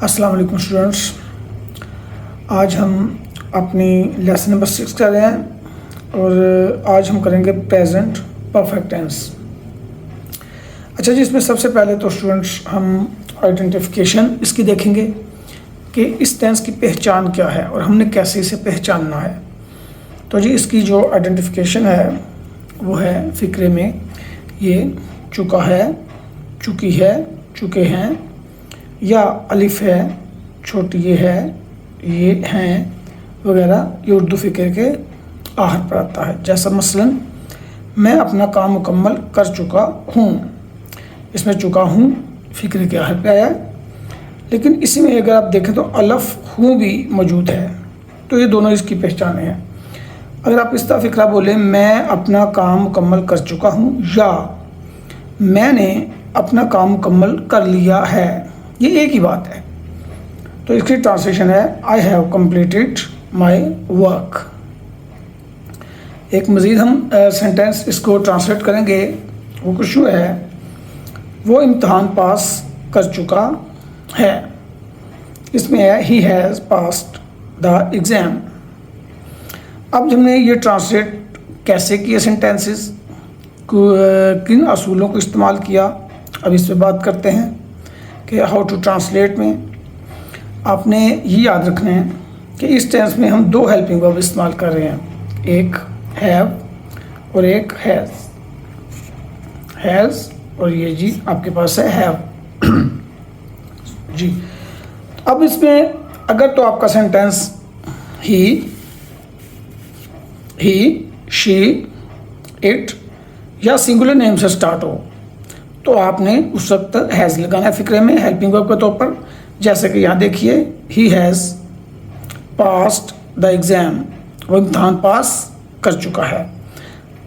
अस्सलाम वालेकुम स्टूडेंट्स। आज हम अपनी लेसन नंबर 6 कर रहे हैं और आज हम करेंगे प्रेजेंट परफेक्ट टेंस। अच्छा जी, इसमें सबसे पहले तो स्टूडेंट्स हम आइडेंटिफिकेशन इसकी देखेंगे कि इस टेंस की पहचान क्या है और हमने कैसे इसे पहचानना है। तो जी इसकी जो आइडेंटिफिकेशन है वो है फ़िक्रे में ये चुका है, चुकी है, चुके हैं, या अलिफ है, छोटी ये है, ये हैं वगैरह, ये उर्दू फ़िक्र के आहर पर आता है। जैसा मसलन मैं अपना काम मुकम्मल कर चुका हूँ, इसमें चुका हूँ फ़िक्र के आहर पे आया है। लेकिन इसी में अगर आप देखें तो अलफ हूँ भी मौजूद है, तो ये दोनों इसकी पहचान है। अगर आप इस तरह फ़िक्रा बोलें मैं अपना काम मुकम्मल कर चुका हूँ या मैंने अपना काम मुकम्मल कर लिया है, ये एक ही बात है। तो इसकी ट्रांसलेशन है I have completed my work. एक मज़ीद हम सेंटेंस इसको ट्रांसलेट करेंगे। वो कुछ है वो इम्तहान पास कर चुका है, इसमें है he has passed the exam. अब हमने ये ट्रांसलेट कैसे किए सेंटेंसेस, किन असूलों को इस्तेमाल किया, अब इस पर बात करते हैं कि हाउ टू ट्रांसलेट में आपने ये याद रखना है कि इस टेंस में हम दो हेल्पिंग वर्ब इस्तेमाल कर रहे हैं, एक हैव और एक हैज़। हैज़ और ये जी आपके पास है हैव जी। अब इसमें अगर तो आपका सेंटेंस ही, शी, इट या सिंगुलर नेम से स्टार्ट हो तो आपने उस वक्त हैज़ लगाना है फ़िक्रे में हेल्पिंग वर्ब के तौर पर। जैसे कि यहाँ देखिए he has passed the exam, वो इम्तहान पास कर चुका है।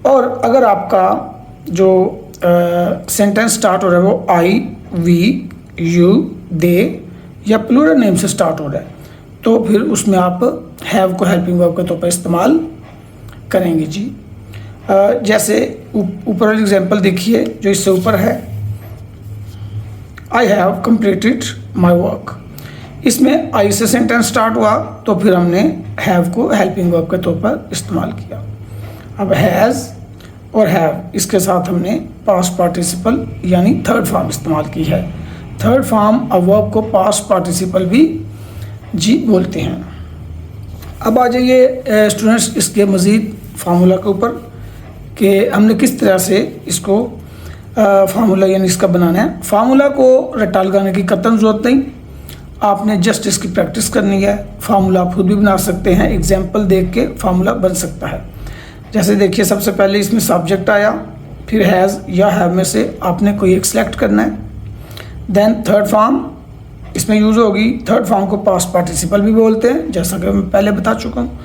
और अगर आपका जो सेंटेंस स्टार्ट हो रहा है वो आई, वी, यू, दे या प्लूरल नेम से स्टार्ट हो रहा है तो फिर उसमें आप हैव को हेल्पिंग वर्ब के तौर पर इस्तेमाल करेंगे जी। जैसे ऊपर वाली एग्जांपल देखिए जो इससे ऊपर है, I have completed my work. इसमें आई से सेंटेंस स्टार्ट हुआ तो फिर हमने हैव को हेल्पिंग वर्ब के तौर पर इस्तेमाल किया। अब हैज़ और हैव इसके साथ हमने पास्ट पार्टिसिपल यानी थर्ड फॉर्म इस्तेमाल की है। थर्ड फॉर्म अब वर्ब को पास्ट पार्टिसिपल भी जी बोलते हैं। अब आ जाइए स्टूडेंट्स इसके मज़ीद फार्मूला के ऊपर कि हमने किस तरह से इसको फार्मूला यानी इसका बनाना है। फार्मूला को रट्टा लगाने की कतई ज़रूरत नहीं, आपने जस्ट इसकी प्रैक्टिस करनी है। फार्मूला आप खुद भी बना सकते हैं, एग्जांपल देख के फार्मूला बन सकता है। जैसे देखिए सबसे पहले इसमें सब्जेक्ट आया, फिर हैज़ या हैव में से आपने कोई एक सेलेक्ट करना है। देन थर्ड फॉर्म इसमें यूज़ होगी। थर्ड फॉर्म को पास्ट पार्टिसिपल भी बोलते हैं जैसा कि मैं पहले बता चुका हूँ।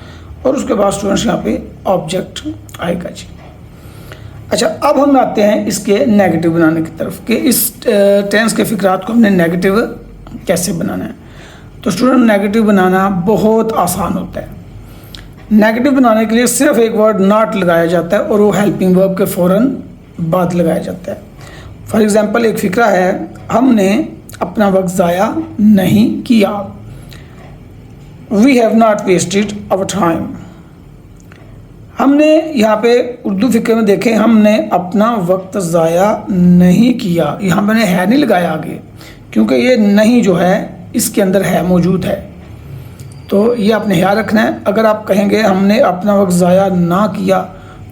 और उसके बाद स्टूडेंट्स यहाँ पे ऑब्जेक्ट आएगा जी। अच्छा, अब हम आते हैं इसके नेगेटिव बनाने की तरफ कि इस टेंस के फ़िक्रात को हमने नेगेटिव कैसे बनाना है। तो स्टूडेंट नेगेटिव बनाना बहुत आसान होता है। नेगेटिव बनाने के लिए सिर्फ एक वर्ड नॉट लगाया जाता है और वो हेल्पिंग वर्ब के फ़ौरन बाद लगाया जाता है। फॉर एग्ज़ाम्पल एक फ़िक्रा है, हमने अपना वक्त ज़ाया नहीं किया। We have not wasted our time. हमने यहाँ पे उर्दू फ़िक्र में देखें, हमने अपना वक्त ज़ाया नहीं किया। यहाँ मैंने है नहीं लगाया आगे क्योंकि ये नहीं जो है इसके अंदर है मौजूद है, तो ये आपने ख्याल रखना है। अगर आप कहेंगे हमने अपना वक्त ज़ाया ना किया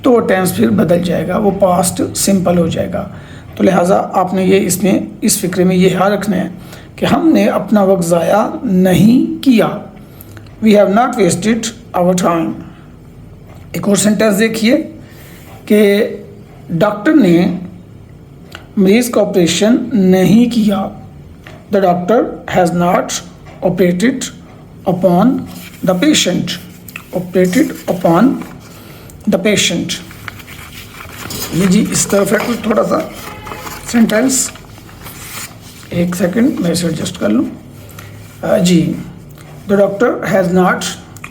तो वो टेंस फिर बदल जाएगा, वो पास्ट सिंपल हो जाएगा। तो लिहाजा आपने ये इसमें इस फ़िक्रे में ये ख्याल रखना है कि हमने अपना वक्त ज़ाया नहीं किया। We have not wasted our time. एक और सेंटेंस देखिए कि डॉक्टर ने मरीज़ का ऑपरेशन नहीं किया। The doctor has not operated upon the patient. Operated upon the patient, ये जी इस तरफ है कुछ थोड़ा सा सेंटेंस। एक सेकंड मैं इसे एडजस्ट कर लूँ जी। The doctor has not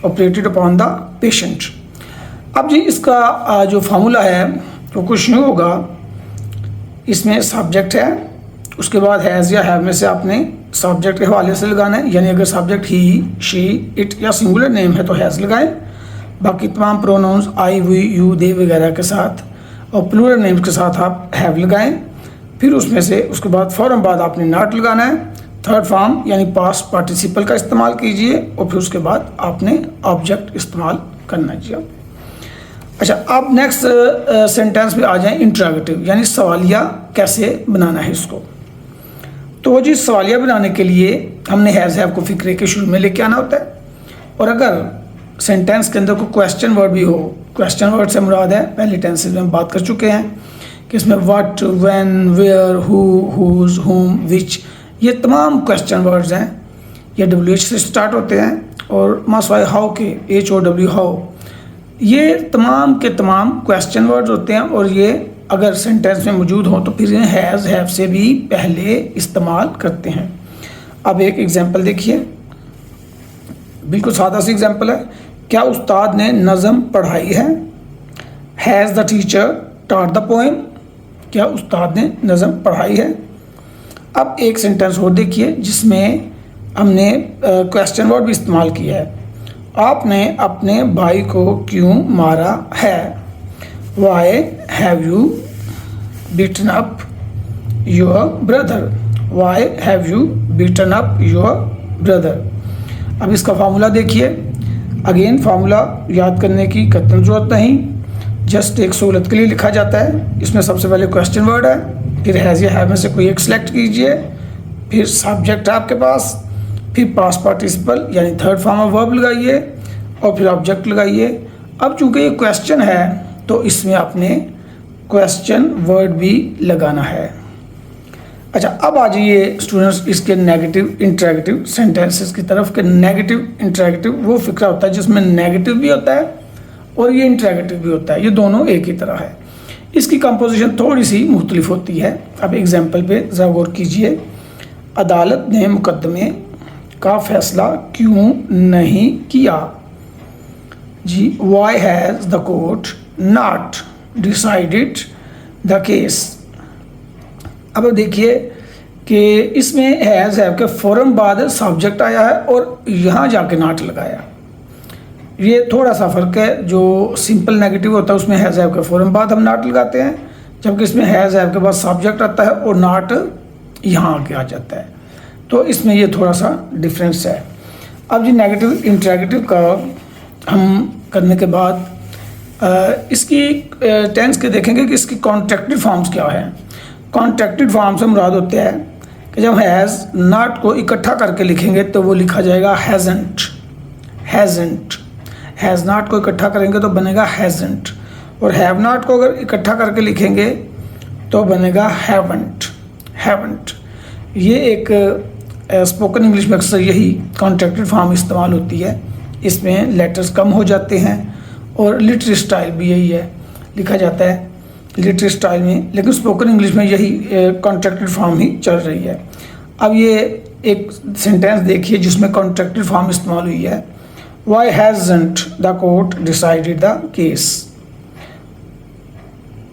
operated upon the patient. अब जी इसका जो फार्मूला है वो कुछ यूँ होगा, इसमें सब्जेक्ट है, उसके बाद हैज़ या हैव में से आपने सब्जेक्ट के हवाले से लगाना है, यानी अगर सब्जेक्ट ही, शी, इट या सिंगुलर नेम है तो हैज़ लगाएं। बाकी तमाम प्रोनाउंस आई, वी, यू, दे वगैरह के साथ और प्लूरल नेम्स के साथ आप हैव लगाएं। फिर उसमें से उसके बाद फ़ौरन बाद आपने नॉट लगाना है। थर्ड फॉर्म यानी पास्ट पार्टिसिपल का इस्तेमाल कीजिए और फिर उसके बाद आपने ऑब्जेक्ट इस्तेमाल करना चाहिए। अच्छा, अब नेक्स्ट सेंटेंस पे आ जाएं, इंटरोगेटिव यानी सवालिया कैसे बनाना है इसको। तो जी सवालिया बनाने के लिए हमने हैज़ हैव को फिक्रे के शुरू में लेके आना होता है, और अगर सेंटेंस के अंदर कोई क्वेश्चन वर्ड भी हो, क्वेश्चन वर्ड से मुराद है पहले टेंसेस में हम बात कर चुके हैं कि इसमें what, when, where, who, whose, whom, which, ये तमाम क्वेश्चन वर्ड्स हैं। ये WH से स्टार्ट होते हैं और मासवाए हाउ के HOW हाउ, ये तमाम के तमाम क्वेश्चन वर्ड्स होते हैं और ये अगर सेंटेंस में मौजूद हो तो फिर हैज़ हैव से भी पहले इस्तेमाल करते हैं। अब एक एग्जांपल देखिए, बिल्कुल सादा सी एग्जांपल है। क्या उस्ताद ने नज़म पढ़ाई है? Has the teacher taught the poem? क्या उस्ताद ने नज़म पढ़ाई है? अब एक सेंटेंस और देखिए जिसमें हमने क्वेश्चन वर्ड भी इस्तेमाल किया है। आपने अपने भाई को क्यों मारा है? Why have you beaten up your brother? Why have you beaten up your brother? अब इसका फार्मूला देखिए। अगेन फार्मूला याद करने की कतई ज़रूरत नहीं, जस्ट एक सहूलत के लिए लिखा जाता है। इसमें सबसे पहले क्वेश्चन वर्ड है, फिर हैज़ या हैव में से कोई एक सिलेक्ट कीजिए, फिर सब्जेक्ट आपके पास, फिर पास्ट पार्टिसिपल यानी थर्ड फॉर्म ऑफ वर्ब लगाइए और फिर ऑब्जेक्ट लगाइए। अब चूंकि ये क्वेश्चन है तो इसमें आपने क्वेश्चन वर्ड भी लगाना है। अच्छा, अब आ जाइए स्टूडेंट्स इसके नेगेटिव इंटरैक्टिव सेंटेंसेस की तरफ। के नेगेटिव इंटरैक्टिव वो फिक्रा होता है जिसमें नेगेटिव भी होता है और ये इंटरैक्टिव भी होता है, ये दोनों एक ही तरह है। इसकी कंपोजिशन थोड़ी सी मुख्तलिफ होती है। अब एग्जाम्पल पे ज़रा गौर कीजिए। अदालत ने मुकदमे का फैसला क्यों नहीं किया? जी, why has the court not decided the case? अब देखिए कि इसमें हैज़ हैव के फ़ौरन बाद सब्जेक्ट आया है और यहाँ जाके नॉट लगाया। ये थोड़ा सा फ़र्क है। जो सिंपल नेगेटिव होता है उसमें हैज़ हैव के फ़ौरन बाद हम नॉट लगाते हैं, जबकि इसमें हैज़ हैव के बाद सब्जेक्ट आता है और नॉट यहाँ आके आ जाता है। तो इसमें ये थोड़ा सा डिफरेंस है। अब जी नेगेटिव इंटरैक्टिव का हम करने के बाद इसकी टेंस के देखेंगे कि इसकी कॉन्ट्रैक्टेड फॉर्म्स क्या है। कॉन्ट्रैक्टेड फॉर्म से मुराद होते हैं कि जब हैज़ नॉट को इकट्ठा करके लिखेंगे तो वो लिखा जाएगा हैज़ेंट। हैज़ेंट, हैज़ नॉट को इकट्ठा करेंगे तो बनेगा हैज़ेंट, और हैव नॉट को अगर इकट्ठा करके लिखेंगे तो बनेगा हैवंट। हैवंट, ये एक स्पोकन इंग्लिश में अक्सर यही कॉन्ट्रैक्टेड फॉर्म इस्तेमाल होती है। इसमें लेटर्स कम हो जाते हैं और लिटरेरी स्टाइल भी यही है, लिखा जाता है लिटरेरी स्टाइल में, लेकिन स्पोकन इंग्लिश में यही कॉन्ट्रैक्टेड फॉर्म ही चल रही है। अब ये एक सेंटेंस देखिए जिसमें कॉन्ट्रैक्टेड फॉर्म इस्तेमाल हुई है। Why hasn't the court decided the case?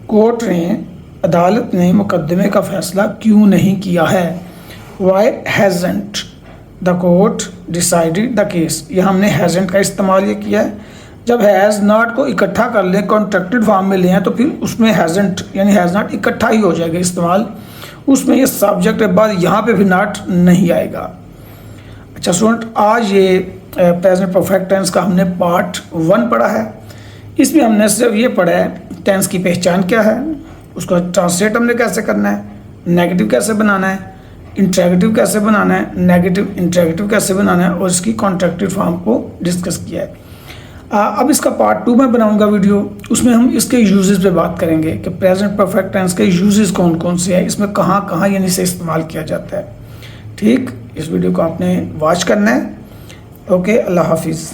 Court ने, अदालत ने मुकदमे का फैसला क्यों नहीं किया है? Why hasn't the court decided the case? यह हमने हैज़न्ट का इस्तेमाल ये किया है। जब हैज़ नॉट को इकट्ठा कर लें, कॉन्ट्रैक्टेड फॉर्म में लें तो फिर उसमें हैज़न्ट यानी हैज़ नॉट इकट्ठा ही हो जाएगा इस्तेमाल, उसमें ये सब्जेक्ट के बाद यहाँ पे भी नॉट नहीं आएगा। अच्छा स्टूडेंट, आज ये प्रेजेंट परफेक्ट टेंस का हमने पार्ट 1 पढ़ा है। इसमें हमने सिर्फ ये पढ़ा है टेंस की पहचान क्या है, उसका ट्रांसलेट हमने कैसे करना है, नेगेटिव कैसे बनाना है, इंटरैक्टिव कैसे बनाना है, नेगेटिव इंटरैक्टिव कैसे बनाना है, और इसकी कॉन्ट्रैक्टेड फॉर्म को डिस्कस किया है। अब इसका पार्ट 2 में बनाऊंगा वीडियो, उसमें हम इसके यूजेस पे बात करेंगे कि प्रेजेंट परफेक्ट टेंस के यूजेस कौन कौन से हैं, इसमें कहाँ कहाँ यानी से इस्तेमाल किया जाता है। ठीक, इस वीडियो को आपने वॉच करना है। ओके, अल्लाह हाफिज़।